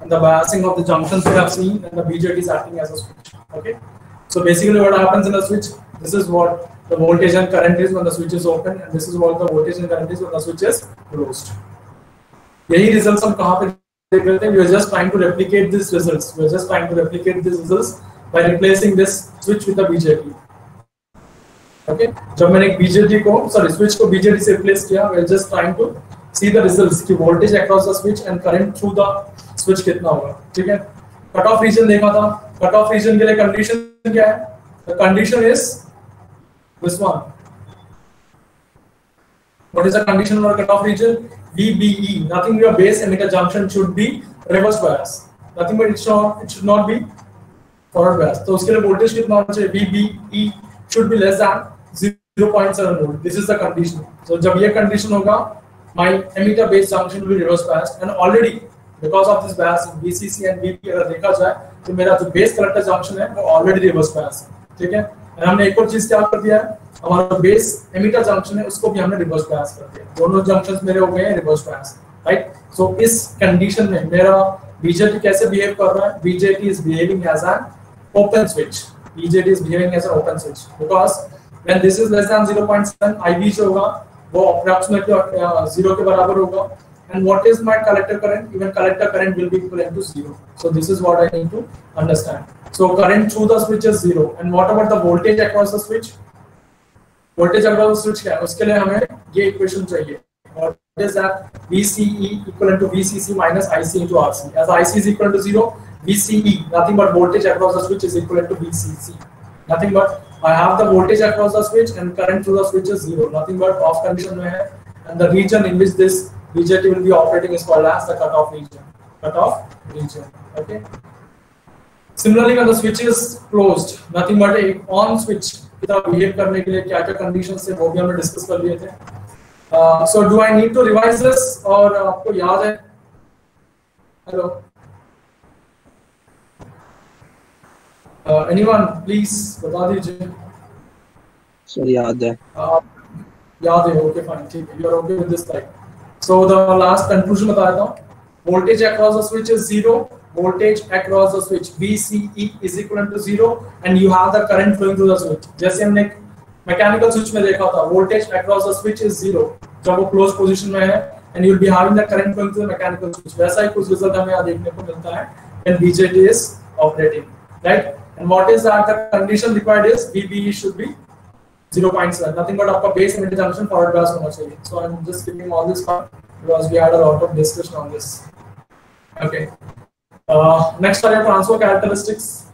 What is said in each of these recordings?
and the biasing of the junctions we have seen, and the BJT is acting as a switch. Okay, so basically what happens in a switch, this is what the voltage and current is when the switch is open, and this is what the voltage and current is when the switch is closed. यही results हम कहाँ पे देख रहे थे? We are just trying to replicate these results. We are just trying to replicate these results by replacing this switch with the BJT. Okay, जब मैंने BJT को switch को BJT से replace किया, we are just trying to see the results कि voltage across the switch and current through the switch कितना होगा. ठीक है, कट ऑफ रीजन देखा था. कट ऑफ रीजन के लिए कंडीशन क्या है? The condition is this one. What is the condition for cut off region? VBE. Nothing your base emitter junction should be reverse bias. Nothing but it should not be forward bias. तो उसके लिए voltage कितना होना चाहिए? VBE should be less than 0.7 volt. This is the condition. So जब ये condition होगा, my emitter base junction will be reverse biased, and already because of this bias VCC and VP अगर देखा जाए तो मेरा जो base collector junction है वो already reverse bias है. ठीक है, हमने एक और चीज क्या कर दिया है, हमारा बेस एमिटर जंक्शन है उसको भी हमने रिवर्स बायस कर दिया. दोनों जंक्शंस मेरे हो गए हैं रिवर्स बायस. राइट, सो इस कंडीशन में मेरा बीजेटी कैसे बिहेव कर रहा है? BJT is behaving as an open switch. BJT is behaving as an open switch because when this is less than 0.7 IB जो होगा वो अप्रॉक्सिमेटली 0 के बराबर होगा. And what is my collector current? Even collector current will be equivalent to 0. So this is what I need to understand. So current through the switch is 0. And what about the voltage across the switch? Voltage across the switch क्या है? उसके लिए हमें ये equation चाहिए. What is that? VCE equivalent to VCC minus IC into RC. As IC is equal to 0, VCE nothing but voltage across the switch is equivalent to VCC. Nothing but I have the voltage across the switch and current through the switch is 0. Nothing but off condition में है. And the region in which this BJT will be operating is called as the cutoff region. Cutoff region. Okay. Similarly, when the switch is closed, nothing but a on switch की तरह behave करने के लिए क्या-क्या conditions थे वो भी हमने discuss कर लिए थे. So do I need to revise this और आपको याद है? Hello. Anyone please बता दीजिए. Sir याद है. याद है. Okay fine. ठीक है. You are okay with this type. So the last conclusion बताया था. Voltage across the switch is 0. Voltage across the switch VCE is equivalent to 0, and you have the current flowing through the switch. जैसे हमने mechanical switch में देखा था, voltage across the switch is 0 जब वो closed position में है, and you'll be having the current flowing through the mechanical switch. वैसा ही कुछ result हमें यहाँ देखने को मिलता है when BJT is operating, right? And what is that? The condition required is VBE should be 0.7. Nothing but आपका base emitter junction forward bias होना चाहिए. So I'm just skipping all this part because we had a lot of discussion on this. Okay. Next are your transfer characteristics.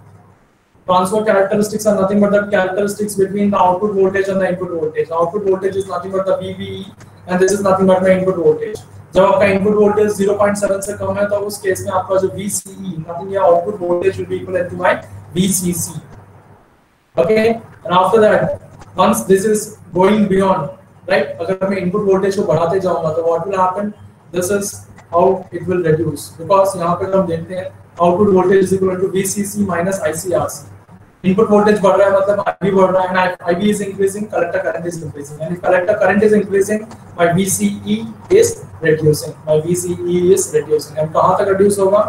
Transfer characteristics are nothing but the characteristics between the output voltage and the input voltage. The output voltage is nothing but the VBE, and this is nothing but the input voltage. जब आपका input voltage 0.7 से कम है तो उस case में आपका जो VCE, nothing या output voltage will be equivalent to my VCC. Okay, and after that, once this is going beyond, right? अगर मैं input voltage को बढ़ाते जाऊँगा तो what will happen? This is how it will reduce, because यहाँ पे हम देखते हैं output voltage is equal to VCC minus ICRC. Input voltage बढ़ रहा है मतलब IB बढ़ रहा है, and IB is increasing, collector current is increasing, and if collector current is increasing, my VCE is reducing. My VCE is reducing, and कहाँ तक reduce होगा?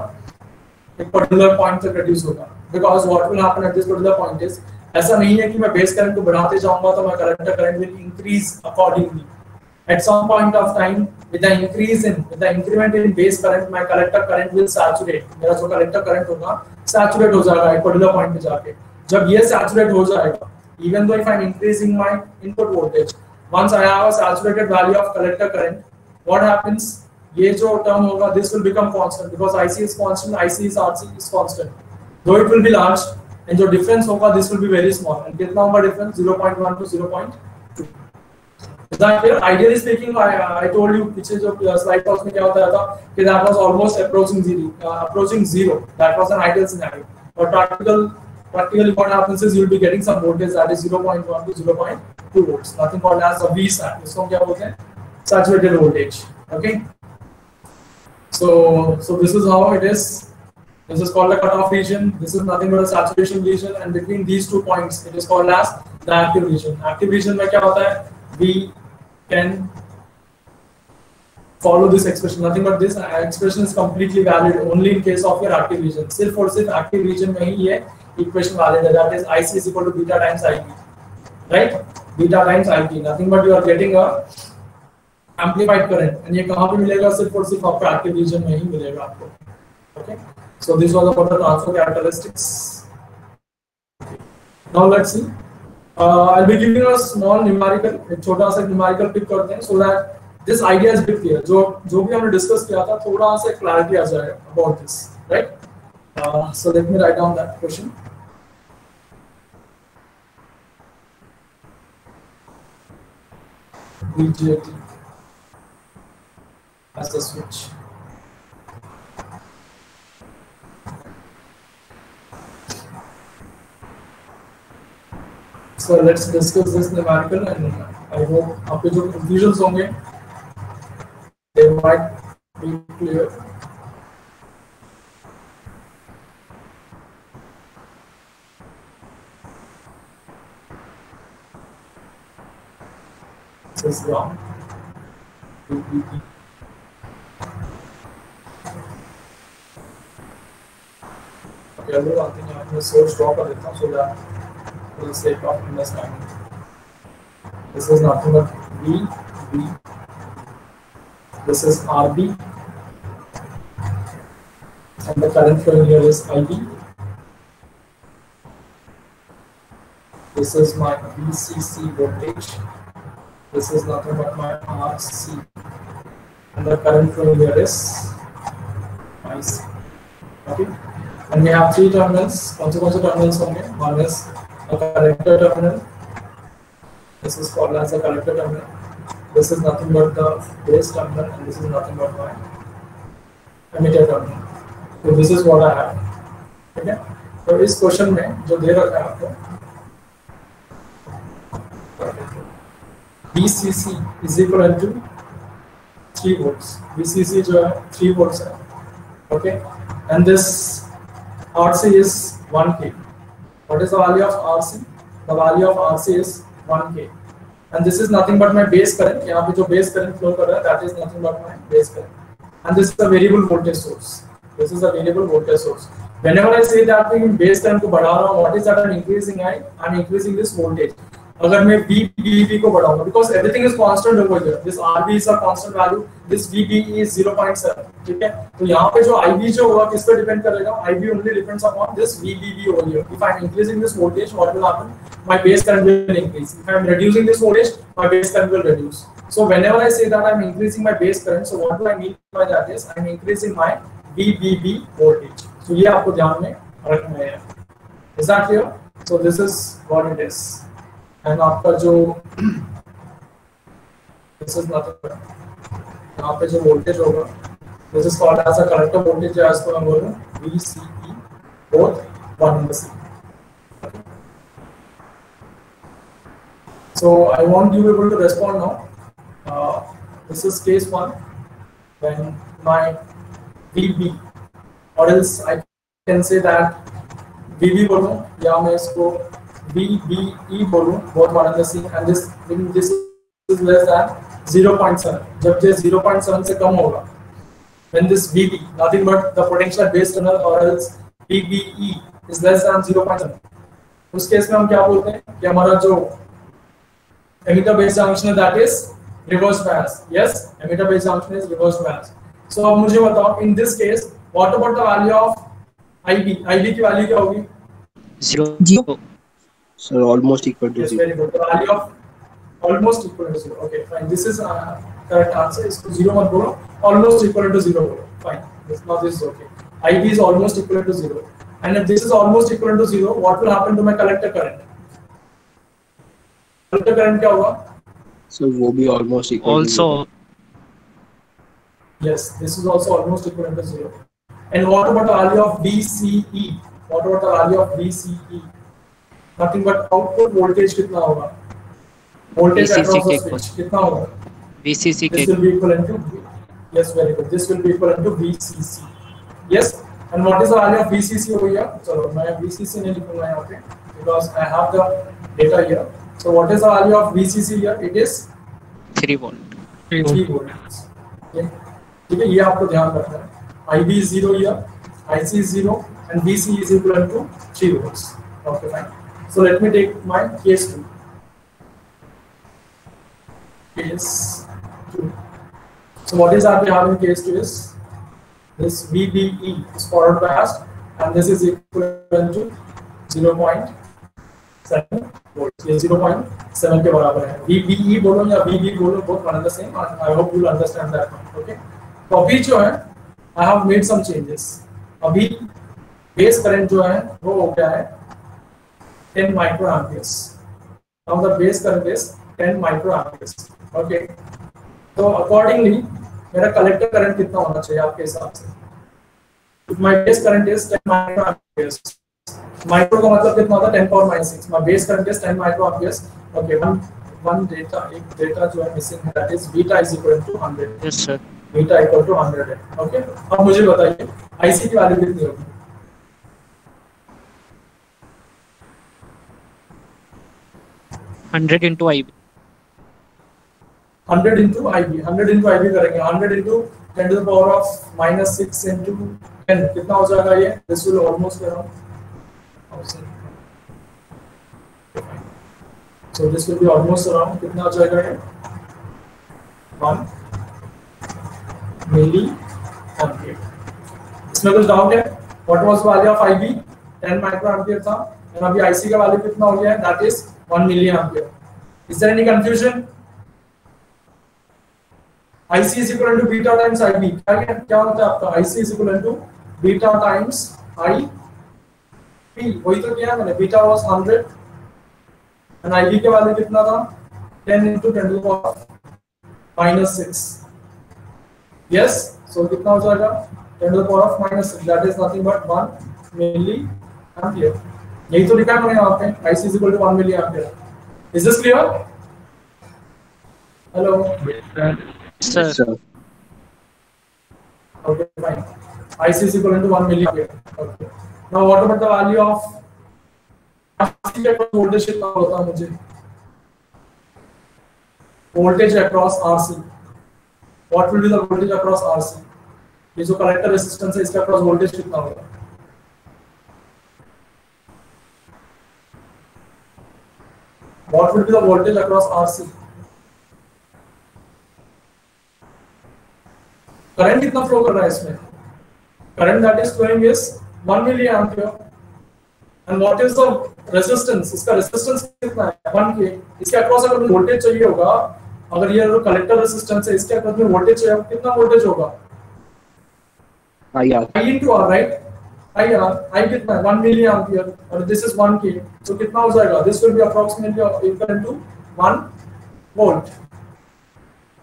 एक particular point तक reduce होगा, because what will happen at this particular point is ऐसा नहीं है कि मैं base current को बढ़ाते जाऊँगा तो my collector current will increase accordingly. At some point of time, with the increment in base current, my collector current will saturate. मेरा जो collector current होगा saturate हो जाएगा एक particular point पे जाके. जब ये saturate हो जाएगा, even though if I'm increasing my input voltage, once I have a saturated value of collector current, what happens? ये जो term होगा, this will become constant because IC is constant, IC is RC is constant. Though it will be large, and जो difference होगा, this will be very small. And कितना होगा difference? 0.1 to 0.2. Is that clear? Ideally speaking, I told you पिछले जो slide था उसमें क्या होता था कि that was almost approaching zero. That was an ideal scenario. But practically what happens is you'll be getting some voltage that is 0.1 to 0.2 volts. Nothing called as a VSAT. इसको क्या बोलते हैं? Saturated voltage. Okay. So this is how it is. This is called the cutoff region. This is nothing but a saturation region, and between these 2 points, it is called as the active region. Active region में क्या होता है? We can follow this expression. Nothing but this expression is completely valid only in case of your active region. सिर्फ और सिर्फ active region में ही ये equation valid है. That is IC is equal to beta times IB, right? Beta times IB. Nothing but you are getting a amplified current. And ये कहाँ पे मिलेगा? सिर्फ और सिर्फ आपका active region में ही मिलेगा आपको. Okay. So this was about the transfer characteristics. Now let's see. I'll be giving a small numerical, एक छोटा सा numerical pick करते हैं, so that this idea is bit clear. जो भी हमने discuss किया था, थोड़ा सा clarity आ जाएगा about this, right? So let me write down that question. BJT as the switch. So let's discuss this numerical, and I hope आपके जो confusions होंगे they might be clear. This is wrong. Okay, I'll do one thing. I'm going to source draw कर देता हूँ so that for the sake of understanding. This is nothing but VB. This is RB. And the current flowing here is IB. This is my VCC voltage. This is nothing but my RC. And the current flowing here is IC. Okay. And we have three terminals. कौन से terminals होंगे? One is a collector terminal. This is called as a collector terminal. This is nothing but the base terminal, and this is nothing but my emitter terminal. So this is what I have. Okay. तो इस question में जो दे रखा है आपको VCC is equal to 3 volts. VCC जो है 3 volts है. Okay. And this RC is 1K. What is the value of RC? The value of RC is 1K. And this is nothing but my base current. यहाँ पे जो base current flow कर रहा है, that is nothing but my base current. And this is a variable voltage source. This is a variable voltage source. Whenever I say that मैं base current को बढ़ा रहा हूँ, what is that I'm increasing? I'm increasing this voltage. अगर मैं VBB को बढ़ाऊंगा, because everything is constant over here. This RB is a constant value. This VBE is 0.7. ठीक है? तो यहाँ पे जो IB जो होगा किस पे डिपेंड करेगा? IB only depends upon this VBB over here. If I'm increasing this voltage, what will happen? My base current will increase. If I'm reducing this voltage, my base current will reduce. So whenever I say that I'm increasing my base current, so what do I mean by that is I'm increasing my VBB voltage. So ये आपको ध्यान में रखना है. Is that clear? So this is what it is. And आपका जो this is nothing but यहाँ पे जो voltage होगा, this is called as a collector voltage, या इसको हम बोलें VCE, both one in the same. So I want you able to respond now. This is case 1 when my VB, or else I can say that VB बोलूँ या मैं इसको VBE बोलूँ, both one and the same, and this when this is less than 0.7, जब ये 0.7 से कम होगा, when this VB nothing but the potential base tunnel or else VBE is less than 0.7, उस केस में हम क्या बोलते हैं कि हमारा जो emitter base junction है that is reverse bias. Yes, emitter base junction is reverse bias. So अब मुझे बताओ in this case what about the value of IB? IB की वैल्यू क्या होगी? 0. So almost equal to 0. Yes, very good. The value of almost equal to 0. Okay, fine. This is correct answer. इसको 0 मत बोलो. Almost equal to 0 बोलो. Fine. Now this is okay. IB is almost equal to 0. And if this is almost equal to 0, what will happen to my collector current? Collector current क्या होगा? So वो भी almost equal also to 0. Yes, this is also almost equal to 0. And what about the value of VCE? What about the value of VCE? Nothing but output voltage कितना होगा? Voltage across the switch कितना होगा? VCC This will be equivalent to, yes, very good. This will be equivalent to VCC. Yes. And what is the value of VCC over here? So मैं VCC नहीं लिखूँगा यहाँ पे because I have the data here. So what is the value of VCC here? It is 3 volt. 3 volts. Okay. ठीक है, ये आपको ध्यान रखना है। IB is 0 here, IC is 0, and VC is equivalent to 3 volts. Okay, fine. So let me take my case 2. Case 2. So what is that we have in case 2 is this VBE is forward biased, and this is equivalent to 0.7 volts. ये 0.7 के बराबर है। VBE बोलो या VB बोलो, both one and the same. I hope you will understand that one. Okay. तो अभी जो है I have made some changes. अभी बेस करंट जो है वो हो गया है 10 micro amperes. Now the base current is 10 micro amperes. Okay, तो अकॉर्डिंगली मेरा कलेक्टर करंट कितना होना चाहिए आपके हिसाब से? If my base current is 10 micro amperes, micro का मतलब कितना होता है? 10 power -6। My base current is 10 micro amperes. Okay, one data, एक डेटा जो है मिसिंग है, that is beta is equal to 100। Yes sir. Beta equal to 100 है। ओके, अब मुझे बताइए आईसी की वैल्यू कितनी होगी? 100 into IB। 100 into IB, 100 into IB करेंगे। 100 into 10 to the power of -6 into 10 कितना हो जाएगा ये? This will almost around 1000. So this will be almost around कितना हो जाएगा ये? 1 मिली एम्पियर। इसमें कुछ डाउट है? What was value of IB? 10 micro ampere था, और अभी IC का वैल्यू कितना हो गया है? That is 1 milli ampere. Is there any confusion? IC is equal to beta times IB। क्या होता है आपका? IC is equal to beta times IB। वही तो किया है मैंने। बीटा was 100 and IB के वैल्यू कितना था? 10 into 10 to the power -6। Yes, so कितना हो जाएगा? 10 to the power of -6, that is nothing but 1 milli ampere। यही तो लिखा है मैंने यहाँ पे, IC is equal to 1 milli ampere। Is this clear? Hello? Yes, sir. Okay, fine. IC is equal to 1 milli ampere। Okay. Now what about the value of RC का voltage कितना होता है मुझे? Voltage across RC। What will be the voltage across RC? ये जो collector resistance है इसका across voltage कितना होगा? What will be the voltage across RC? Current कितना फ्लो कर रहा है इसमें? Current that is flowing is 1 milli ampere. And what is the resistance? इसका रेजिस्टेंस कितना है? 1K। इसके अक्रॉस अगर वोल्टेज चाहिए होगा, अगर ये जो कलेक्टर रेजिस्टेंस है इसके अक्रॉस में वोल्टेज चाहिए, कितना वोल्टेज होगा? I into R, right? I कितना है? 1 मिली एम्पियर, और दिस इज 1K, तो कितना हो जाएगा? This will be approximately equal to 1 volt.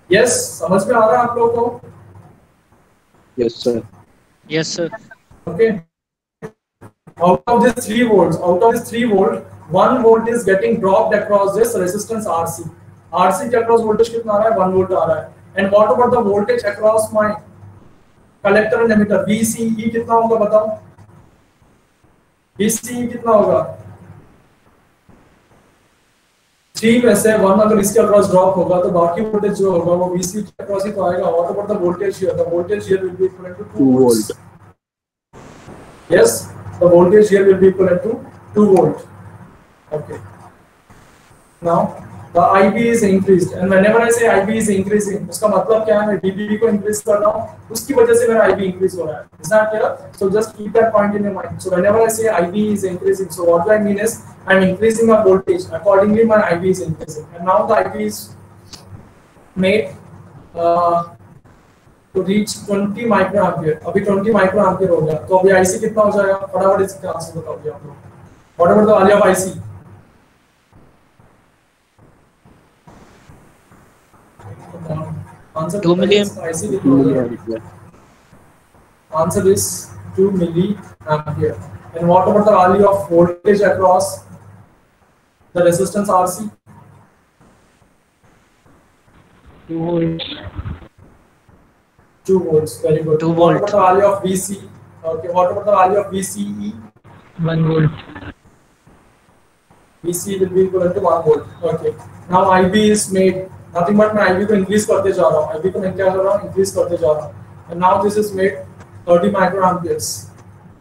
Yes, समझ में आ रहा है आप लोगों को? Yes, sir. Yes, sir. Okay. Out of this 3 volt, 1 volt is getting dropped across this resistance RC। RC के across voltage कितना आ रहा है? 1 volt आ रहा है। And what about the voltage across my collector and emitter? VCE कितना होगा बताओ? VCE कितना होगा? 3 में से 1 अगर इसके अक्रॉस ड्रॉप होगा तो बाकी वोल्टेज जो होगा वो VCE के अक्रॉस ही तो आएगा। What about the voltage here? The voltage here will be equal to 2 volt. Yes, the voltage here will be equal to 2 volt. Okay, now the IB is increased, and whenever I say IB is increasing, उसका मतलब क्या है? मैं VB को increase कर रहा हूँ, उसकी वजह से मेरा IB इंक्रीज हो रहा है। Is that clear? So just keep that point in your mind. So whenever I say IB is increasing, so what do I mean is I'm increasing my voltage. Accordingly, my IB is increasing, and now the IB is made to reach 20 microampere। अभी 20 microampere हो गया, तो अभी IC कितना हो जाएगा? फटाफट इसका आंसर बताओ आप लोग। What about the value of IC? Answer 2 milliamp. IC कितना हो जाएगा? Answer is 2 milliampere। And what about the value of voltage across the resistance RC? 2 volts। 2 volts, very good। 2 What volt। about the value of VC? Okay, what about the value of VCE? 1 volt। VC will be equal to 1 volt। Okay, now IB is made, nothing but मैं IB को increase करते जा रहा हूँ। IB को मैं क्या कर रहा हूँ? Increase करते जा रहा हूँ। and now this is made 30 microamperes.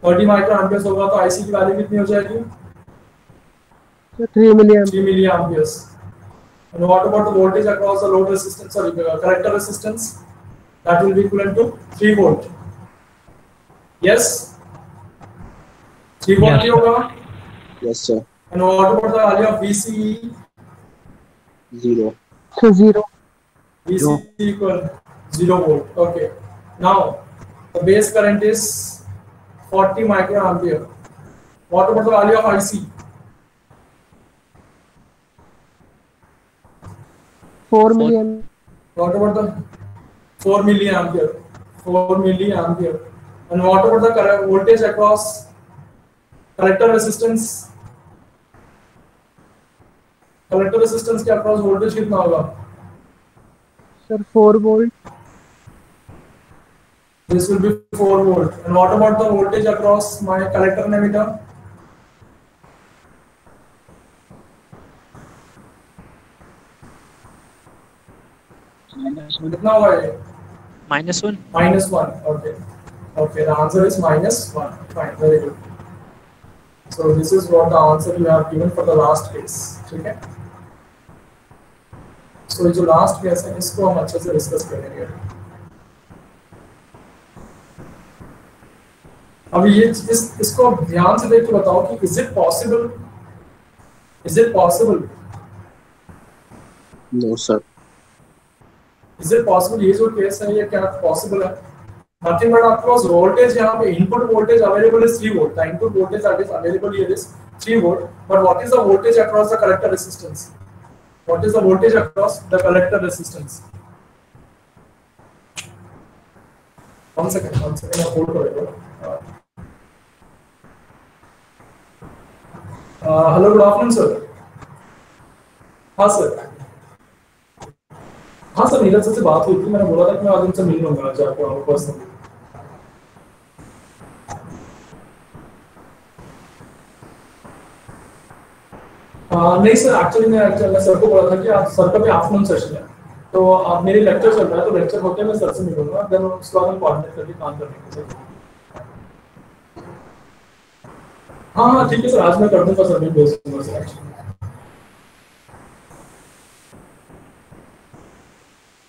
30 microamperes होगा तो IC की वैल्यू कितनी हो जाएगी? 3 milliamp. 3 milliamperes. And what about the voltage across the load resistance? Sorry, collector resistance? That will be equivalent to 3 volt. Yes. 3 volt ही होगा. Yes, sir. And what about the value of VCE? 0. So 0. VCE equal 0 volt. Okay. Now the base current is 40 microampere. What about the value of IC? 4 milliamp. What about the 4 milliampere? 4 milliampere. And what about the current voltage across collector resistance? Collector resistance के across voltage कितना होगा? Sir 4 volt. This will be 4 volt. And what about the voltage across my collector emitter? कितना होगा ये? -1. -1. Okay. Okay. The answer is -1. Fine. Very good. So this is what the answer you have given for the last case. ठीक है? So ये जो last case है इसको हम अच्छे से डिस्कस करेंगे. अभी ये इसको ध्यान से देख के बताओ कि is it possible? Is it possible? No, sir. Is it possible ये जो केस है ये क्या possible है? Nothing but of course voltage यहाँ पे input voltage available is 3 volt. The input voltage that is available here is 3 volt. But what is the voltage across the collector resistance? What is the voltage across the collector resistance? One second. Hold करेगा. Hello, good afternoon, sir. हाँ sir. हाँ sir, Neeraj sir से बात हुई थी. मैंने बोला था कि मैं आज उनसे मिल लूंगा आज आपको पर्सनली. नहीं सर, एक्चुअली मैं सर को बोला था कि आज सर का भी आफ्टरनून सेशन है, तो आप मेरी लेक्चर चल रहा है, तो लेक्चर होते मैं सर से मिलूंगा, देन उसके बाद हम कोऑर्डिनेट करके काम करेंगे सर. हाँ ठीक है सर, आज मैं कर दूंगा सर, मैं भेज दूंगा सर.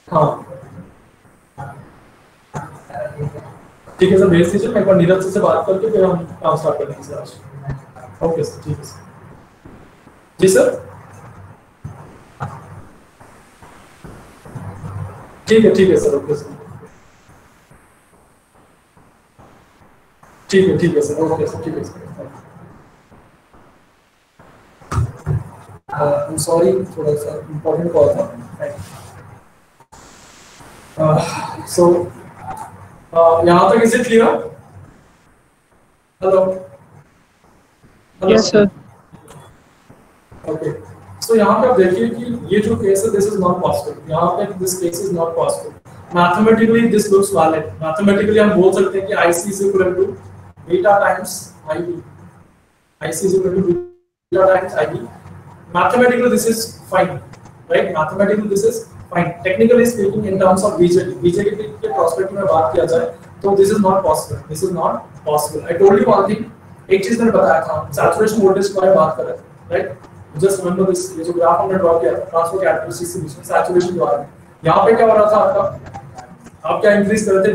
हाँ ठीक है सर, भेज दीजिए. मैं एक बार नीरज से बात करके फिर हम काम स्टार्ट करेंगे सर आज. ओके सर, ठीक है सर. जी सर, ठीक है सर. ओके सर, ठीक है सर. ओके सर, ठीक है सर. सॉरी, थोड़ा सा इम्पोर्टेंट कॉल था. सो यहाँ तक is it clear? Hello. Yes, sir. Okay. So यहाँ पे आप देखिए कि ये जो केस है, दिस इज नॉट पॉसिबल. यहाँ पे this case is not possible. Mathematically this looks valid. Mathematically हम बोल सकते हैं कि IC is equal to beta times IB. IC is equal to beta times IB. Mathematically this is fine, right? Mathematically this is fine. Technically speaking, in terms of BJT के prospect में बात किया जाए तो this is not possible. This is not possible. I told you one thing. एक चीज मैंने बताया था, saturation voltage के बारे में बात कर रहे थे, right? Just remember this. ये जो ग्राफ हमने ड्रॉ किया था, ट्रांसफर कैरेक्टरिस्टिक्स के बीच में saturation के बारे में. यहाँ पे क्या हो रहा था आपका? आप क्या इंक्रीज कर रहे थे?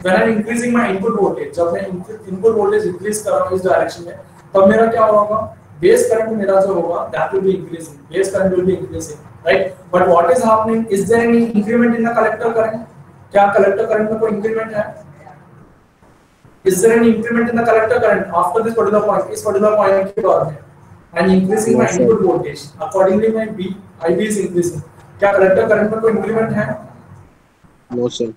When I'm increasing my input voltage, जब मैं input voltage increase कर रहा हूँ इस डायरेक्शन में, तब मेरा क्या होगा? Base current मेरा जो होगा that will be increasing. Base current will be increasing, right? But what is happening? Is there any increment in the collector current? क्या collector current में कोई increment है? Is there any increment in the collector current after this particular point? इस particular point के बाद में, and increasing my input voltage. Accordingly, my IB is increasing. क्या collector current में कोई increment है? No, sir.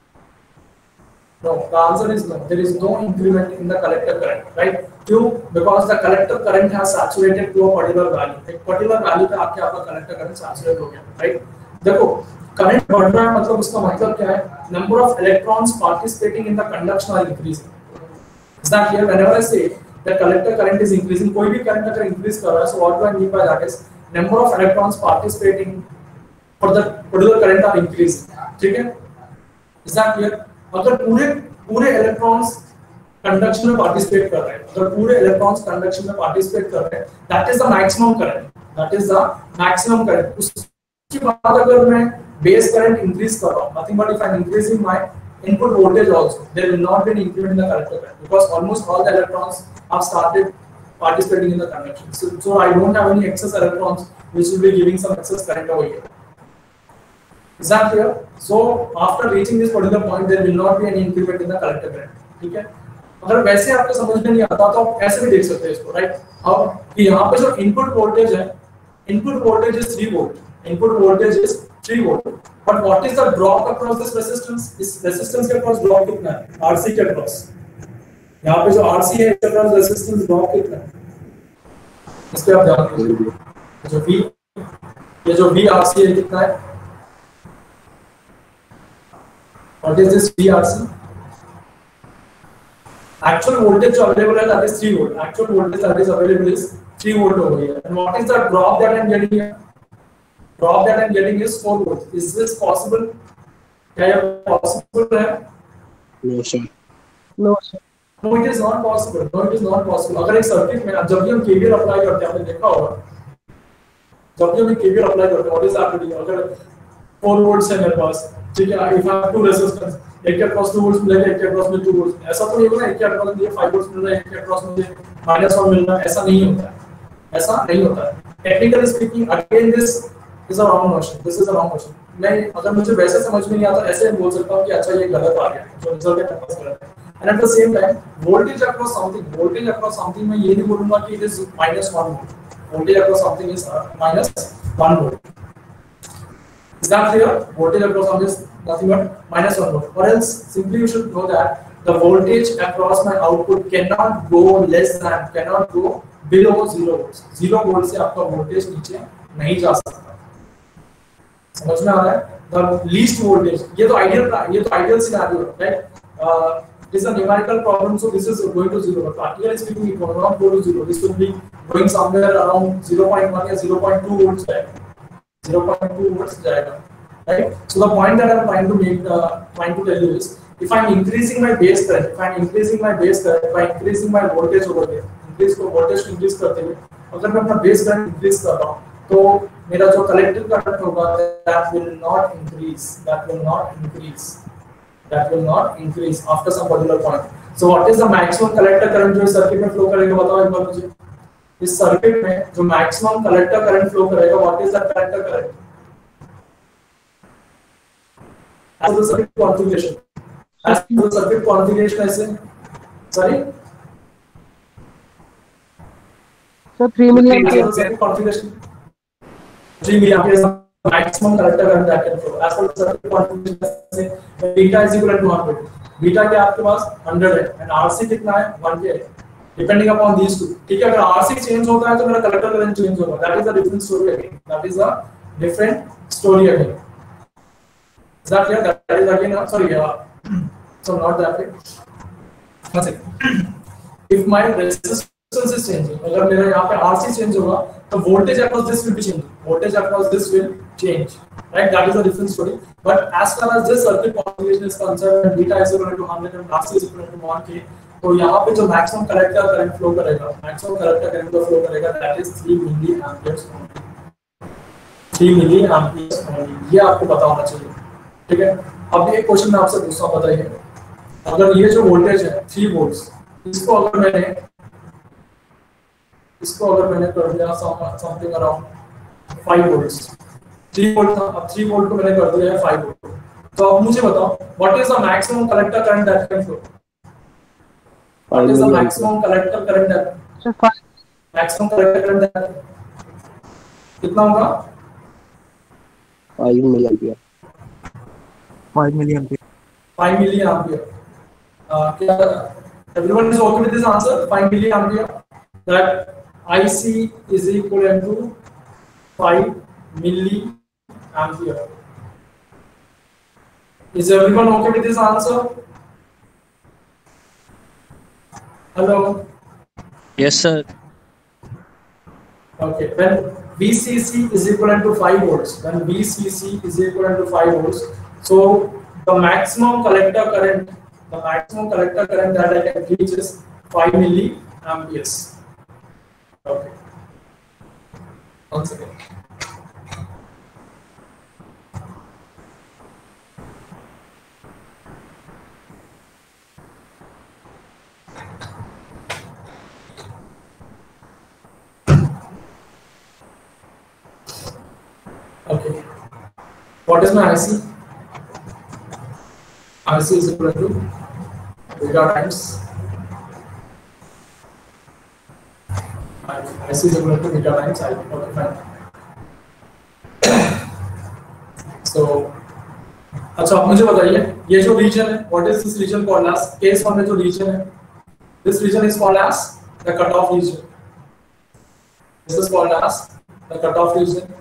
No, the answer is no. There is no increment in the collector current, right? क्यों? Because the collector current has saturated to a particular value. एक particular value पे आपके आपका collector current saturate हो गया, right? देखो, current बढ़ रहा है मतलब उसका मतलब क्या है? Number of electrons participating in the conduction are increasing. Is that clear? Whenever I say the collector current is increasing, कोई भी current अगर increase कर रहा है, so what do I mean by that is number of electrons participating for the particular current are increasing. ठीक है? Is that clear? अगर पूरे पूरे इलेक्ट्रॉन्स कंडक्शन में पार्टिसिपेट कर रहे हैं, अगर पूरे इलेक्ट्रॉन्स कंडक्शन में पार्टिसिपेट कर रहे हैं, that is the maximum current, that is the maximum current. उसके बाद अगर मैं बेस करंट इंक्रीज कर रहा हूं, nothing but if I am increasing my input voltage also, there will not be an increment in the collector current because almost all the electrons have started participating in the conduction. So I don't have any excess electrons which will be giving some excess current over here. Is that clear? So after reaching this particular point, there will not be any increment in the collector current. ठीक है? अगर वैसे आपको समझ में नहीं आता तो आप ऐसे भी देख सकते हैं इसको, राइट? अब यहाँ पे जो इनपुट वोल्टेज है, input voltage is 3 volt, input voltage is 3 volt, but what is the drop across this resistance? इस resistance के across drop कितना है? RC के across, यहाँ पे जो RC है इसके across resistance drop कितना है? इस पे आप ध्यान दीजिए, जो V, ये जो VRC है कितना है? What is this VRC? Actual voltage जो available है that is 3 volt. Actual voltage that is available is 3 volt over here. And what is the drop that I am getting here? Drop that I am getting is 4 volts. Is this possible? क्या यह possible है? No, sir. No, sir. No, it is not possible. No, it is not possible. अगर एक circuit में जब भी हम KVL apply करते हैं, आपने देखा होगा, जब भी हम KVL अप्लाई करते हैं, what is happening? अगर 4 volts है मेरे पास, ठीक है, if I have two resistance, एक के across 2 volts मिलेगा, एक के across में 2 volts, ऐसा तो नहीं होगा, एक के across मुझे 5 volts मिल रहा है, एक के across मुझे -1 मिल रहा है, ऐसा नहीं होता है, ऐसा नहीं होता है। Technically speaking, again this is a wrong notion. This is a wrong notion. मैं अगर मुझे वैसे समझ में नहीं आता, ऐसे बोल सकता हूँ कि अच्छा ये गलत आ गया, जो रिजल्ट है पास गलत है। And at the same time, voltage across something मैं ये नहीं बोलूँगा कि it is -1 volt. Voltage across something is -1 volt. Is that clear? Voltage across something is nothing but -1 volt. Or else simply you should know that the voltage across my output cannot go below 0 volts. 0 volt से आपका voltage नीचे नहीं जा सकता। समझ में आ रहा है? The least voltage, ये तो ideal scenario है, right? This is a numerical problem, so this is going to 0. But practically speaking, it will not go to 0. This will be going somewhere around 0.1 या 0.2 volts जाएगा, 0.2 volts जाएगा, right? So the point that I am trying to tell you is, if I am increasing my base current, by increasing my voltage over here, voltage increase करते हुए, अगर मैं अपना base current increase कर रहा हूँ, तो मेरा जो कलेक्टिव करंट होगा that will not increase after some particular point. So what is the maximum collector current जो इस सर्किट में फ्लो करेगा, बताओ एक बार मुझे। इस सर्किट में जो मैक्सिमम कलेक्टर करंट फ्लो करेगा, what is that collector current? As the circuit configuration ऐसे, sorry, Sir, 3 million. Circuit configuration 3 milliampere is the maximum collector current that can flow. As per the circuit configuration, beta is equal to 100. Beta क्या आपके पास 100 है, and RC कितना है 1 के, depending upon these two. ठीक है, अगर RC चेंज होता है तो मेरा collector current चेंज होगा. That is a different story again. Is that clear? That is again sorry, so not that way. One second. If my resistance is changing, अगर मेरा यहाँ पे RC चेंज होगा, तो voltage across this will be changing. Voltage across this will change, right? That is a different story. But as far as this circuit configuration is concerned, beta is equal to 100 and RC is equal to 1K. तो यहाँ पे जो maximum collector current flow करेगा, that is 3 milliamperes only. 3 milliamperes only. ये आपको पता होना चाहिए, ठीक है? अब एक क्वेश्चन मैं आपसे पूछता हूँ, बताइए, अगर ये जो वोल्टेज है 3 वोल्ट्स, इसको अगर मैंने कर दिया समथिंग अराउंड 5 वोल्ट्स, 3 वोल्ट था, अब 3 वोल्ट को मैंने कर दिया है 5 वोल्ट, तो अब मुझे बताओ what is the maximum collector current that can flow? What is the maximum collector current that, maximum collector current that कितना होगा? 5 milliampere. 5 milliampere. 5 milliampere. क्या everyone is okay with this answer? 5 milliampere. That IC is equal to 5 milliampere. Is everyone okay with this answer? Hello? Yes, sir. Okay. When VCC is equivalent to 5 volts, so the maximum collector current that I can reach is 5 milliamperes. Okay. One second. Okay. What is my IC? IC is equal to beta times. IC is equal to beta times I. Okay, fine. So, अच्छा आप मुझे बताइए ये जो reason है, what is this region called as? Case 1 में जो reason है, this region is called as the cutoff region. This is called as the cutoff region.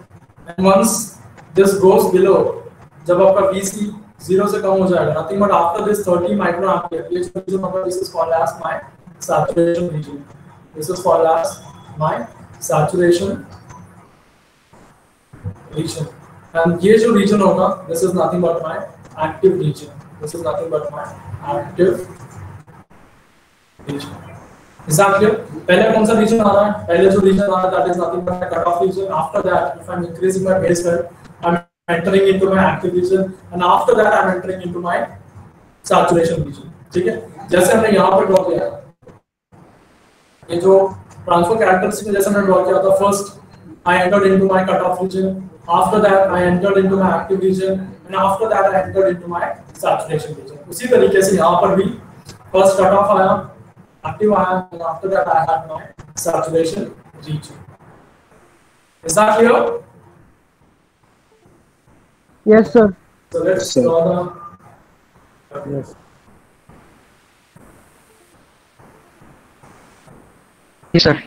And once this goes below, जब आपका VC 0 से कम हो जाएगा, nothing but after this 30 microampere, ये जो region होगा, this is called as my saturation region. This is called as my saturation region. And ये जो region होगा, this is nothing but my active region. This is nothing but my active region. Is that clear? पहले कौन सा region आ रहा है? पहले जो region आ रहा है, that is nothing but my cutoff region. After that, if I'm increasing my base current, I'm entering into my active region, and after that, I'm entering into my saturation region. ठीक है? जैसे हमने यहाँ पर draw किया, ये जो transfer characteristic जैसे हमने ड्रॉ किया था, first I entered into my cutoff region. After that, I entered into my active region, and after that, I entered into my saturation region. उसी तरीके से यहाँ पर भी first cutoff आया, active आया, and after that, I had my saturation region. Is that clear? Yes, sir. So let's draw the. Yes. Yes, sir.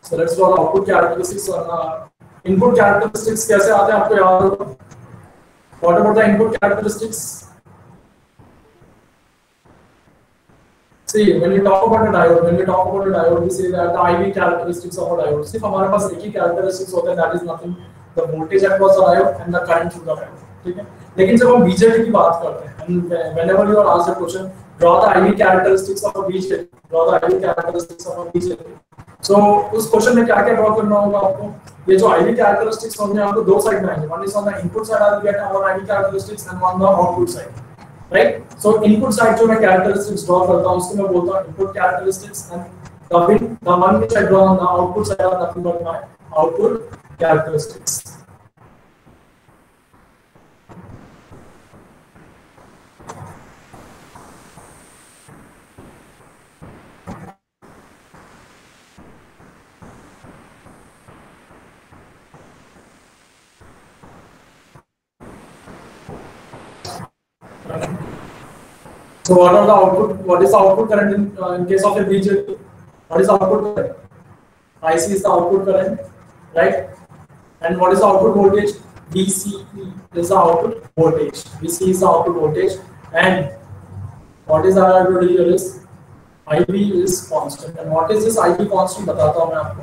So let's draw the output characteristics on input characteristics. कैसे आते हैं आपको याद होगा? What about the input characteristics? See, when we talk about a diode, we say that the IV characteristics of a diode. सिर्फ हमारे पास एक ही characteristics होता है, that is nothing, the voltage across the diode and the current through the diode. ठीक है? लेकिन जब हम BJT की बात करते हैं, and whenever you are asked a question, draw the IV characteristics of a BJT. Draw the IV characteristics of a BJT. So उस क्वेश्चन में क्या-क्या ड्रॉ करना होगा आपको? ये जो IV characteristics होंगे आपको दो साइड में आएंगे. One is on the input side, I will get our IV characteristics, and on the output side. Right? So input side जो मैं characteristics draw करता हूँ उसको मैं बोलता हूँ input characteristics, and the one which I draw on the output side are nothing but my output characteristics. So what are the output? What is the output current in case of a BJT? What is the output current? IC is the output current, right? And what is the output voltage? VCE is the output voltage. VCE is the output voltage, and what is our output here is IB is constant. And what is this IB constant? बताता हूँ मैं आपको.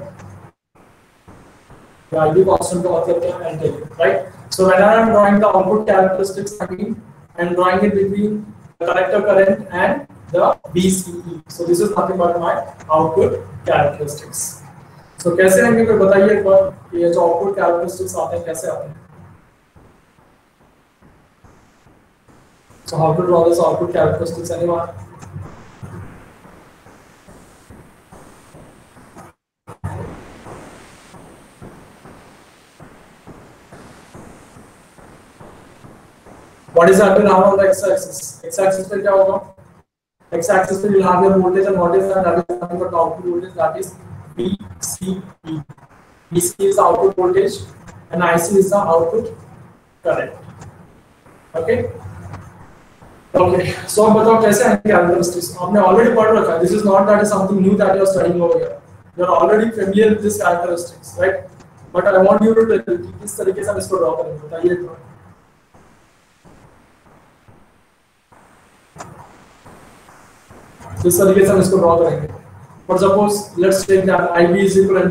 The IB constant का मतलब क्या है? Right? So when I am drawing the output characteristics again, I am drawing it between the collector current and the VCE. So this is nothing but my output characteristics. So कैसे आएंगे कोई बताइए एक बार ये जो output characteristics आते हैं कैसे आते हैं? So how to draw this output characteristics, anyone? What is happening now on the x-axis? X-axis पे क्या होगा? X-axis पे you have your voltage, and what is that? That is nothing but output voltage. That is VCE. VCE is the output voltage, and IC is the output current. Okay. Okay. So अब बताओ कैसे आएंगे characteristics? आपने already पढ़ रखा है. This is not that is something new that you are studying over here. You are already familiar with these characteristics, right? But I want you to tell कि किस तरीके से हम इसको draw करेंगे. बताइए तो. इस तरीके से हम इसको ड्रॉ करेंगे. For suppose let's take that IB is equal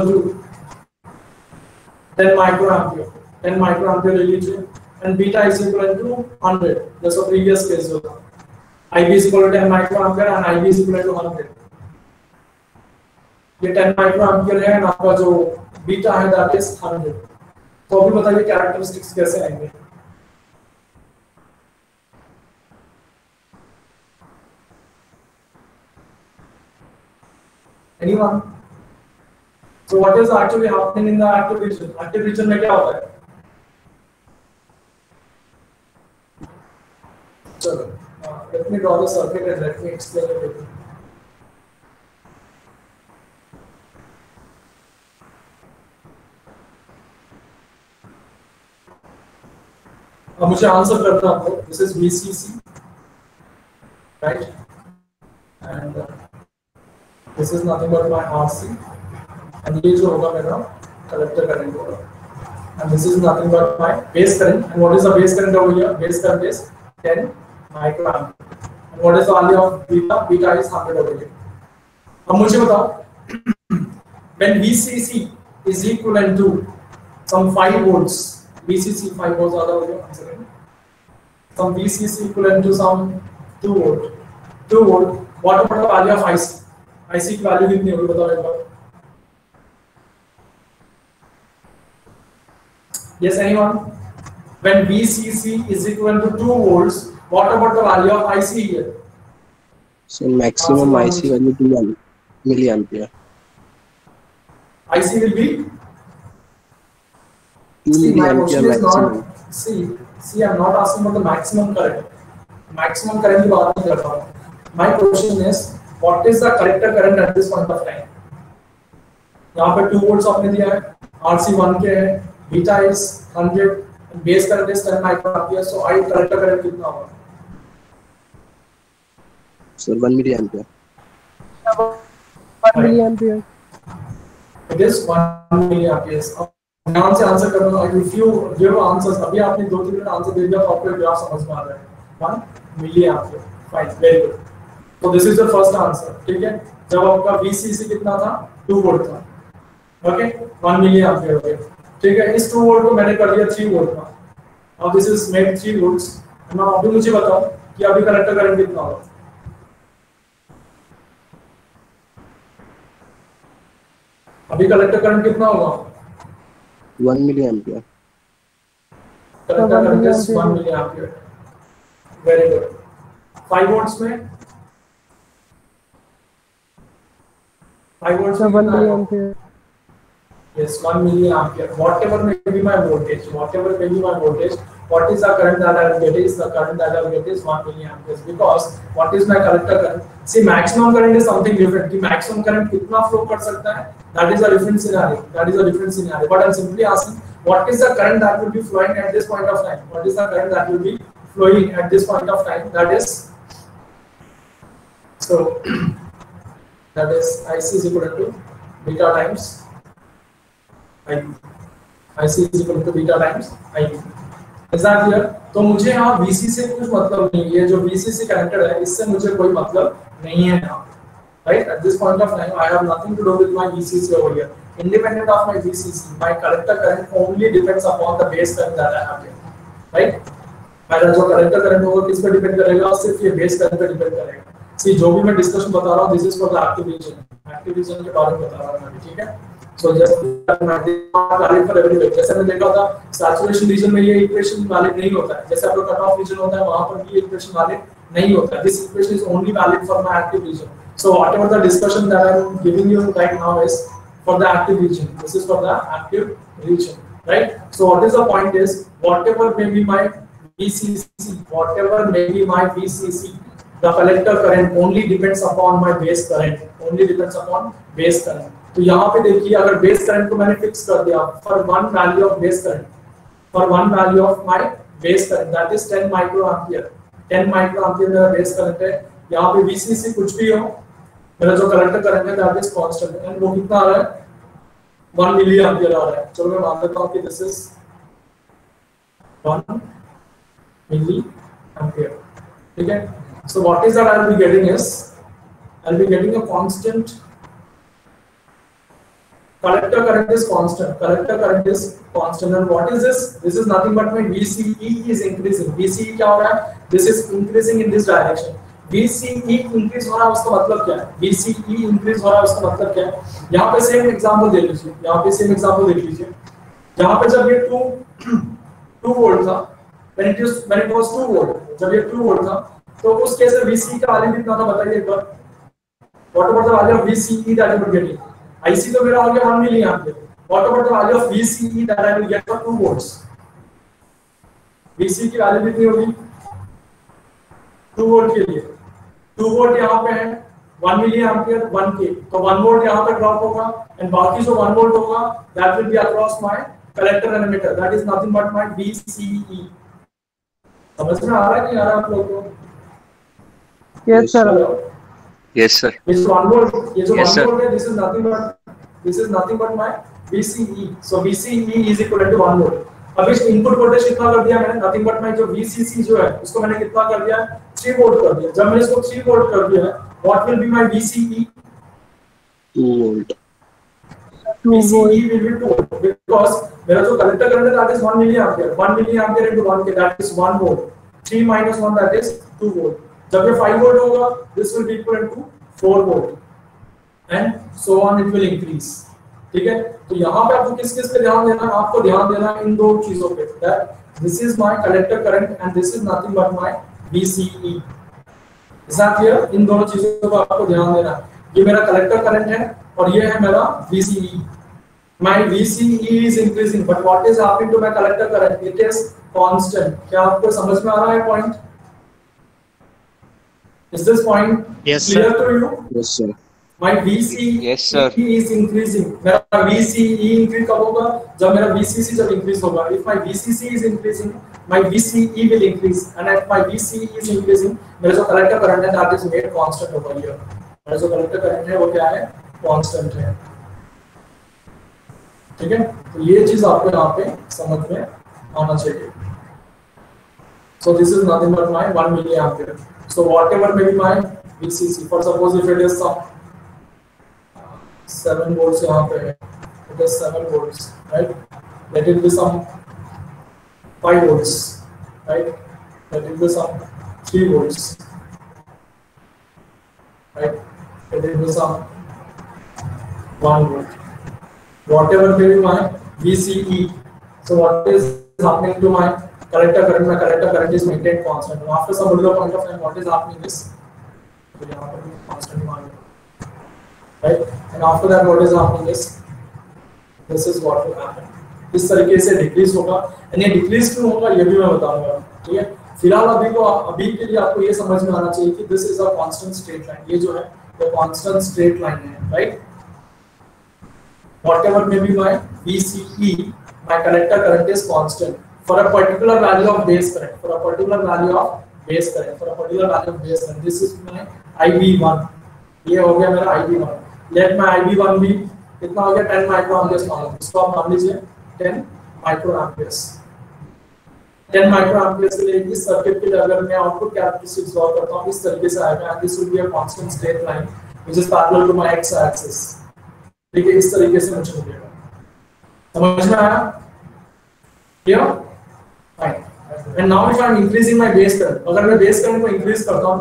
to 10 micro ampere. 10 micro ampere ले लीजिए and beta is equal to 100 जैसा प्रीवियस केस जो था IB is equal to 10 micro ampere and IB is equal to 100 ये 10 micro ampere है और आपका जो बीटा है दैट इज 100 तो अभी बताइए कैरेक्टरिस्टिक्स कैसे आएंगे anyone so what is actually happening in the active region में क्या होता है चलो let me draw the circuit and let me explain it to you अब मुझे आंसर करना आपको this is VCC right and this is nothing but my RC and ये जो होगा मेरा कलेक्टर करंट होगा and this is nothing but my base current and what is the base current over here base current is 10 micro ampere and what is the value of beta is 100 over here अब मुझे बताओ when VCC is equivalent to some 5 volts VCC 5 volts ज़्यादा हो गया some VCC equivalent to some 2 volt 2 volt what about the value of IC की value कितनी होगी बताओ एक बार yes anyone when VCC is equal to 2 volts what about the value of IC here so maximum IC value 2 milliampere IC will be 2 milliampere maximum see I'm not asking about the maximum current की बात नहीं कर रहा हूँ my question is what is the collector current at this point of time यहाँ पे 2 volts आपने दिया है RC 1 के है beta is 100 base current is 10 microampere so I collector current कितना होगा so 1 milliampere 1 milliampere it is 1 milliamperes ध्यान से आंसर करना if you give answers अभी आपने 2-3 मिनट आंसर दे दिया तो आपको ग्राफ समझ में आ रहा है 1 milliampere fine very good so this is the first answer ठीक है जब आपका VCC कितना था 2 वोल्ट था ओके 1 milliampere हो गया ठीक है इस 2 वोल्ट को मैंने कर दिया 3 वोल्ट में अब this is made 3 volts now अभी मुझे बताओ कि अभी कलेक्टर करंट कितना होगा अभी कलेक्टर करंट कितना होगा 1 milliampere collector current is 1 milliampere very good 5 volts में 5 volts so में 1 milliampere yes 1 milliampere whatever may be my voltage what is the current that I will get is the current that I will get is 1 milliamperes because what is my collector current see maximum current is something different कि maximum current कितना flow कर सकता है that is a different scenario but I'm simply asking what is the current that will be flowing at this point of time what is the current that will be flowing at this point of time that is so that is IC is equal to beta times IC is equal to beta times IB is that clear तो मुझे यहाँ VC से कुछ मतलब नहीं है जो VCC connected है इससे मुझे कोई मतलब नहीं है यहाँ right at this point of time I have nothing to do with my VCC over here independent of my VCC my collector current only depends upon the base current that I have here right मेरा जो collector current होगा किस पे depend करेगा सिर्फ ये base current पे depend करेगा सी जो भी मैं डिस्कशन बता रहा हूँ this is for the active region के बारे में बता रहा हूँ ठीक है so just valid for everywhere जैसे मैंने देखा था saturation region में ये equation valid नहीं होता है जैसे आपका cutoff region होता है वहाँ पर भी ये equation valid नहीं होता है this equation is only valid for my active region so whatever the discussion that I am giving you right now is for the active region this is for the active region right so what is the point is whatever may be my VCC the collector current only depends upon my base current तो यहाँ पे देखिए अगर base current को मैंने fix कर दिया for one value of my base current that is 10 microampere मेरा बेस करंट है यहाँ पे VCC कुछ भी हो मेरा जो कलेक्टर करंट है that is constant and वो कितना आ रहा है 1 milliampere आ रहा है चलो मैं मान लेता हूँ कि this is 1 milliampere ठीक है so what is that I will be getting is I will be getting a constant collector current is constant. Collector current is constant. And what is this? This is nothing but my VCE is increasing. VCE क्या हो रहा है? This is increasing in this direction. VCE increase हो रहा है उसका मतलब क्या है? VCE increase हो रहा है उसका मतलब क्या है? यहाँ पे सेम एग्जांपल देख लीजिए. यहाँ पे सेम एग्जांपल देख लीजिए. यहाँ पे जब ये 2 वोल्ट था, when it was 2 वोल्ट, जब ये 2 वोल्ट था, तो उस केस में VCE का वैल्यू कितना था बताइए एक बार. What about the value of VCE that I would get? IC तो मेरा हो गया 1 milli ampere. What about the value of VCE that I will get for 2 volts? VCE की वैल्यू कितनी होगी 2 वोल्ट के लिए? 2 वोल्ट यहाँ पे है, 1 मिली एम्पियर 1K, तो 1 वोल्ट यहाँ पे ड्रॉप होगा एंड बाकी जो 1 वोल्ट होगा that will be across my collector and emitter. That is nothing but my VCE. समझ में आ रहा है कि आ रहा है आप लोगों को? Yes sir. Yes sir. ये जो 1 वोल्ट Yes, sir. है, this is nothing but my VCE. So VCE is equivalent to 1 volt. अब इस इनपुट वोल्टेज कितना कर दिया मैंने? नथिंग बट माय जो VCC जो है उसको मैंने कितना कर दिया? 3 वोल्ट कर दिया. जब मैंने इसको 3 वोल्ट कर दिया, what will be my VCE? 2 volt. VCE will be 2 volt because मेरा जो कलेक्टर करंट है that is 1 milli ampere. 1 milli ampere into 1K that is 1 volt. 3 minus 1 that is 2 volt. जब ये 5 वोल्ट होगा this will be equivalent to 4 volt and so on it will increase. ठीक है, तो यहाँ पे आपको किस किस पे ध्यान देना है? आपको ध्यान देना है इन दो चीजों पे. That this is my collector current and this is nothing but my VCE. Is that clear? इन दोनों चीजों पे आपको ध्यान देना है. ये मेरा कलेक्टर करंट है और ये है मेरा VCE. My VCE is increasing, but what is happening to my collector current? It is constant. क्या आपको समझ में आ रहा है point? Is this point Yes, clear sir. to you? Yes, sir. My VCE Yes, sir. is increasing. मेरा VCE increase कब होगा? जब मेरा VCC जब increase होगा. If my VCC is increasing, my VCE will increase. And if my VCE is increasing, मेरा जो collector current है that is made constant over here. मेरा जो collector current है वो क्या है? Constant है. ठीक है? तो ये चीज आपको यहाँ पे समझ में आना चाहिए. So this is nothing but my 1 milliampere. So whatever may be my VCC, for suppose if it is some 7 volts यहाँ पे है, it is 7 volts, right? Let it be some 5 volts, right? Let it be some 3 volts, right? Let it be some 1 volt. Whatever may be my VCE. So what is happening to my collector current? My collector current is maintained constant. And after some particular point of time, what is happening is, so यहाँ पर भी constant मान लो, right? And after that, what is happening is, this is what will happen. इस तरीके से decrease होगा. And ये decrease क्यों होगा ये भी मैं बताऊंगा. ठीक है? फिलहाल अभी के लिए आपको ये समझ में आना चाहिए कि this is a constant straight line. ये जो है ये constant straight line है, right? Whatever may be my VCE, my collector current is constant for a particular value of base current. For a particular value of base current. For a particular value of base current. This is my IB1. ये हो गया मेरा IB1. Let my IB1 be कितना हो गया 10 microamperes मान लो. इसको आप मान लीजिए 10 microamperes. 10 microamperes के लिए इस सर्किट के लिए अगर मैं आउटपुट कैरेक्टरिस्टिक्स ड्रॉ करता हूँ इस तरीके से आएगा. And this will be a constant straight line which is parallel to my x-axis. ठीक है, इस तरीके से मुझे मिलेगा. समझ में आया? Clear? Fine. And now if I am increasing my base current, अगर मैं बेस करंट को इंक्रीज करता हूं,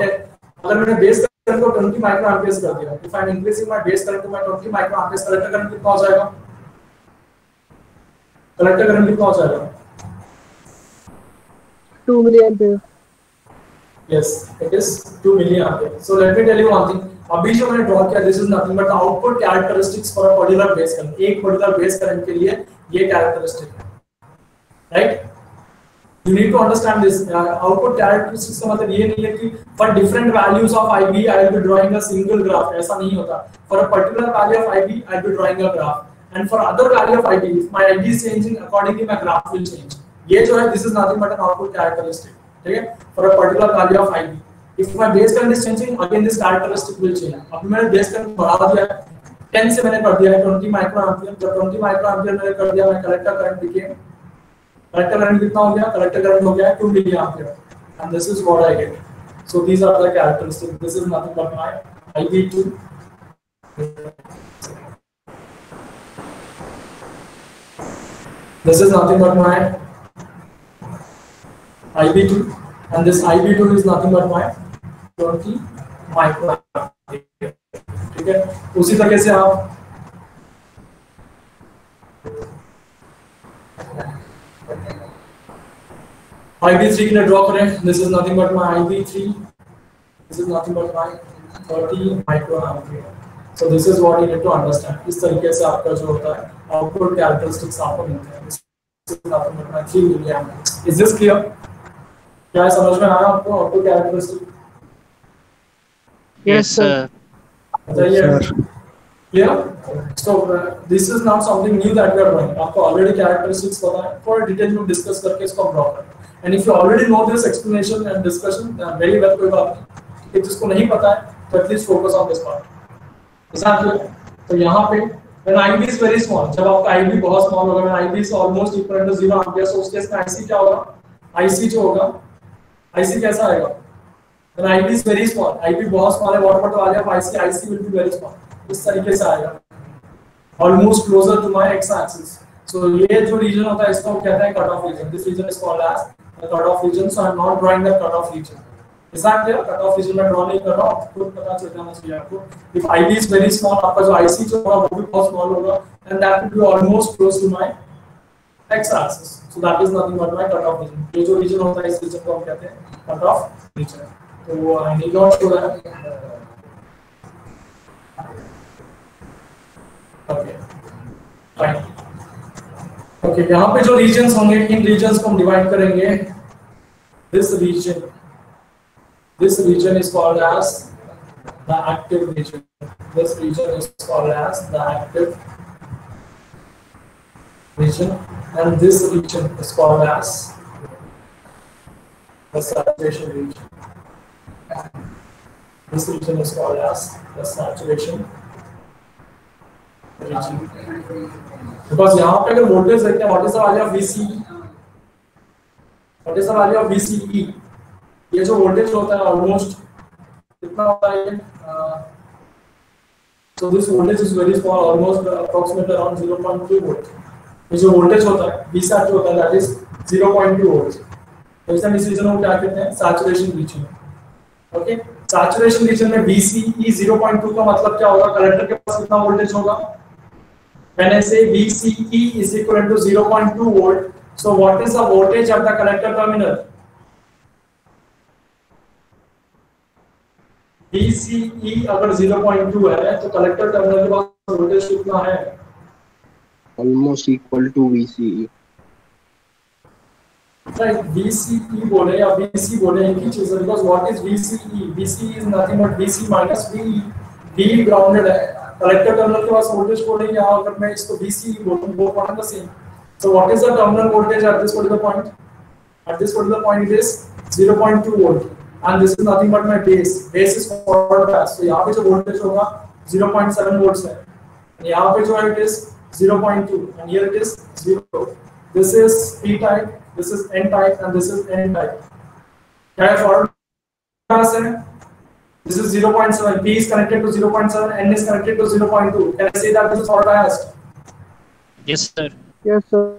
अगर मैंने बेस करंट को 20 माइक्रो एम्पियर्स कर दिया, if I am increasing my base current to my 20 micro amperes, collector current कितना हो जाएगा? कलेक्टर करंट कितना हो जाएगा? 2 milliampere. Yes, it is 2 milliampere. So let me tell you one thing. अभी जो मैंने ड्रॉ किया, this is nothing but output characteristics for a particular base current. एक पर्टिकुलर बेस करंट के लिए ये कैरेक्टरिस्टिक है, right? You need to understand this. Output characteristics का मतलब ये नहीं है कि for different values of IB I will be drawing a single graph. ऐसा नहीं होता. For a particular value of IB I will be drawing a graph, and for other value of IB if my IB is changing accordingly my graph will change. ये जो है this is nothing but an output characteristic. ठीक है? For a particular value of IB, if my base current is changing, again this characteristic will change. अब मैंने base current बढ़ा दिया है, 10 से मैंने कर दिया है 20 माइक्रो एम्पियर. जब 20 माइक्रो एम्पियर मैंने कर दिया, मैं collector current became, collector current कितना हो गया? कलेक्टर करंट हो गया 2 milli ampere. And this is what I get. So these are the characteristics. This is nothing but my IB2. This is nothing but my IB2, and this IB2 is nothing but my 20 microampere. ठीक है, उसी तरीके से आप IB3 के लिए draw करें. This is nothing but my IB3. This is nothing but my 30 microampere. So this is what you need to understand. इस तरीके से आपका जो होता है आउटपुट कैरेक्टरिस्टिक्स आपको मिलते हैं. This is nothing but my 3 milliamps. Is this clear? क्या समझ में आया आपको आउटपुट कैरेक्टरिस्टिक? Yes, sir. बताइए. Yeah. So this is now something new that we are doing. आपको already characteristics पता है. For detail में discuss करके इसको ड्रॉ करें. And if you already know this explanation and discussion, then very well कोई बात नहीं. if जिसको नहीं पता है, तो at least focus on this part. Exactly. तो यहाँ पे when IB is very small, जब आपका IB बहुत small होगा, when IB is almost equal to 0 ampere, so उस केस में IC क्या होगा? IC जो होगा, IC कैसा आएगा? When IB is very small, IB बहुत small है, what आ गया? IC will be very small. इस तरीके से आएगा. Almost closer to my x-axis. So ये जो region होता है, इसको कहते हैं cutoff region. This region is called as the cutoff region. So I'm not drawing the cutoff region. Is that clear? Cutoff region में draw नहीं कर रहा हूँ. खुद पता चल जाना चाहिए आपको. If IB is very small, आपका जो IC जो होगा वो भी बहुत small होगा, and that will be almost close to my x-axis. So that is nothing but my cutoff region. ये जो region होता है, इस region को हम कहते हैं cutoff region. तो I need not show that. Okay. Fine. Okay. यहाँ पे जो regions होंगे, इन regions को हम divide करेंगे. This region is called as the active region. This region is called as the active region, and this region is called as the saturation region. This region is called as the saturation region. Because यहाँ पे अगर voltage देखते हैं, what is the value of VCE? What is the value of VCE? ये जो voltage होता है almost कितना होता है? So this voltage is very small, almost approximately around 0.2 volt. ये जो वोल्टेज होता है Vsat जो होता है that is 0.2 volts. तो इस रीजन को क्या कहते हैं? Saturation region. Okay, saturation region में VCE 0.2 का मतलब क्या होगा? कलेक्टर के पास कितना वोल्टेज होगा? When I say VCE is equal to 0.2 volt, so what is the voltage at the collector terminal? VCE अगर 0.2 है तो कलेक्टर टर्मिनल के पास वोल्टेज कितना है? Almost equal to VCE. Right, VCE बोले या VC बोले एक ही चीज है. Because what is VCE? VCE is nothing but VC minus VE. VE grounded है. कलेक्टर टर्मिनल के पास वोल्टेज बोले या अगर मैं इसको VCE बोलूं, both are the same. So what is the terminal voltage at this particular point? At this particular point it is 0.2 volt. And this is nothing but my base. Base is forward bias. So यहाँ पे जो voltage होगा 0.7 volts है. यहाँ पे जो है it is 0.2 and here it is 0. This is P type, this is N type and this is N type. क्या है forward bias है? This is 0.7. P is connected to 0.7. N is connected to 0.2. Can I say that this is forward biased? Yes, sir. Yes, sir.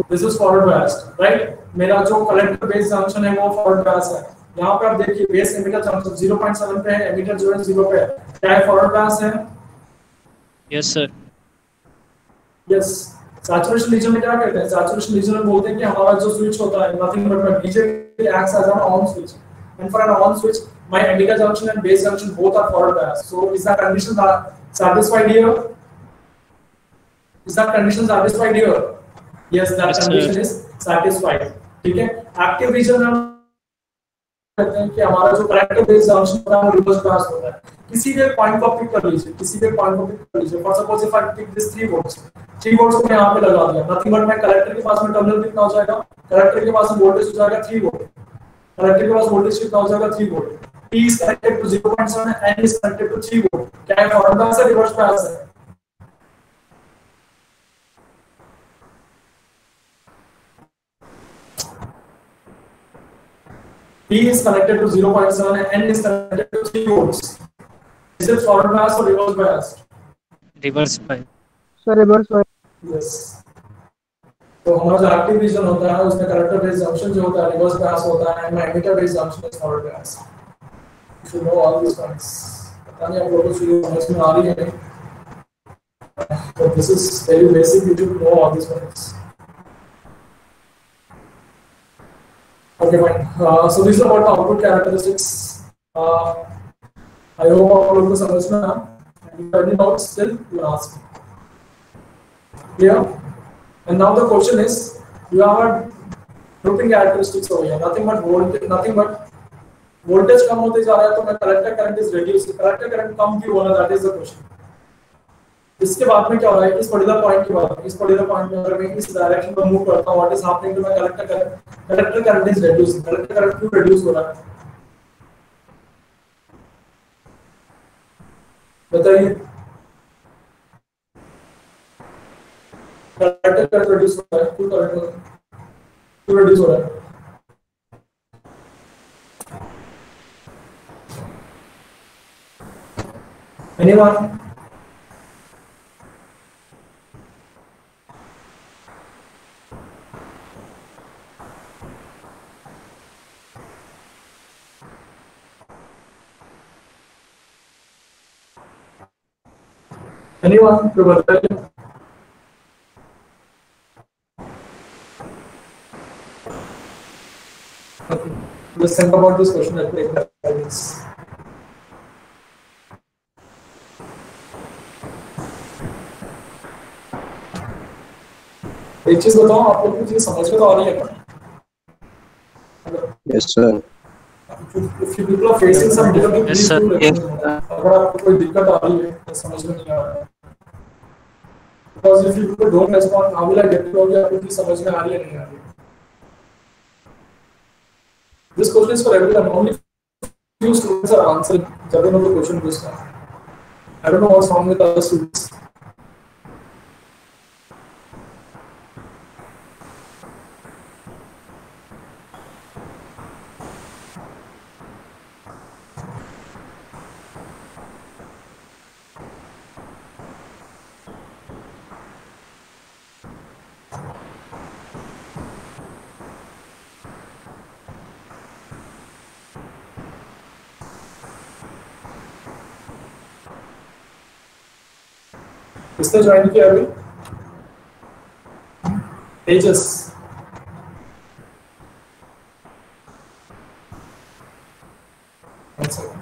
This is forward biased, right? मेरा जो collector base junction है वो forward bias है. यहाँ पे आप देखिए base emitter junction 0.7 पे है, एमिटर जो है 0 पे है. क्या है? फॉरवर्ड बायस है. Yes, sir. Yes. Saturation region में क्या कहते हैं? सैचुरेशन रीजन में बोलते हैं कि हमारा जो स्विच होता है nothing but BJT acts as an on switch, and for an on switch my emitter junction and base junction both are forward biased. So is that condition satisfied here? Is that condition satisfied here? Yes, that condition is satisfied. ठीक है. Active region में कहते हैं कि हमारा जो collector base junction होता है वो रिवर्स बायस होता है. किसी भी पॉइंट को पिक कर लीजिए, किसी भी पॉइंट को पिक कर लीजिए. For suppose if I pick this 3 volts, 3 volts को मैं यहां पे लगा दिया. नथिंग बट मैं कलेक्टर के पास में टर्मिनल कितना हो जाएगा? कलेक्टर के पास में वोल्टेज हो जाएगा 3 वोल्ट. कलेक्टर के पास वोल्टेज कितना हो जाएगा? 3 volt. P is connected to 0.7, N is connected to 3 volt. क्या है? फॉरवर्ड बायस है, रिवर्स बायस है? P is connected to 0.7 and N is connected to 3 volts. Is it forward bias or reverse bias? Reverse bias. So reverse bias. Yes. तो हमारा जो active region होता है उसमें कलेक्टर बेस्ड जंक्शन जो होता है रिवर्स बायस होता है, and emitter based junction is forward bias. You should know all this points. पता नहीं आप लोगों को चीजें समझ में आ रही है, तो this is very basic, you should know all this points. Okay, fine. So this is about the output characteristics. I hope आप लोगों को समझ में आया। If you have any doubts, still you ask. Clear? And now the question is, you have dropping characteristics over here. Nothing but voltage कम होते जा रहा है, तो मैं collector current is reduced. Collector current कम क्यों होना? That is the question. इसके बाद में क्या हो रहा है, इस पर्टिकुलर पॉइंट के बाद, इस पर्टिकुलर पॉइंट में अगर मैं इस डायरेक्शन में मूव करता हूं, what is happening to my collector current is reducing. Collector current क्यों रिड्यूस हो रहा है बताइए? कलेक्टर करंट रिड्यूस हो रहा है, क्यों रिड्यूस हो रहा है? एनीवन? Anyone to बताइए? Okay, let's think about this question. Let me take that guidance. एक चीज बताओ, आप लोग को चीज समझ में तो आ रही है ना? Yes, sir. If you people are facing some difficulty, Yes, sir. अगर आपको कोई दिक्कत आ रही है तो समझ में नहीं आ रहा है, because if you people don't respond, how will I get to know कि आपको चीज समझ में आ रही है नहीं आ रही है? This question is for everyone. Only few students are answering. जब उन्होंने तो क्वेश्चन पूछा, I don't know what's wrong with other students. किसने ज्वाइन किया अभी? तेजस। One second.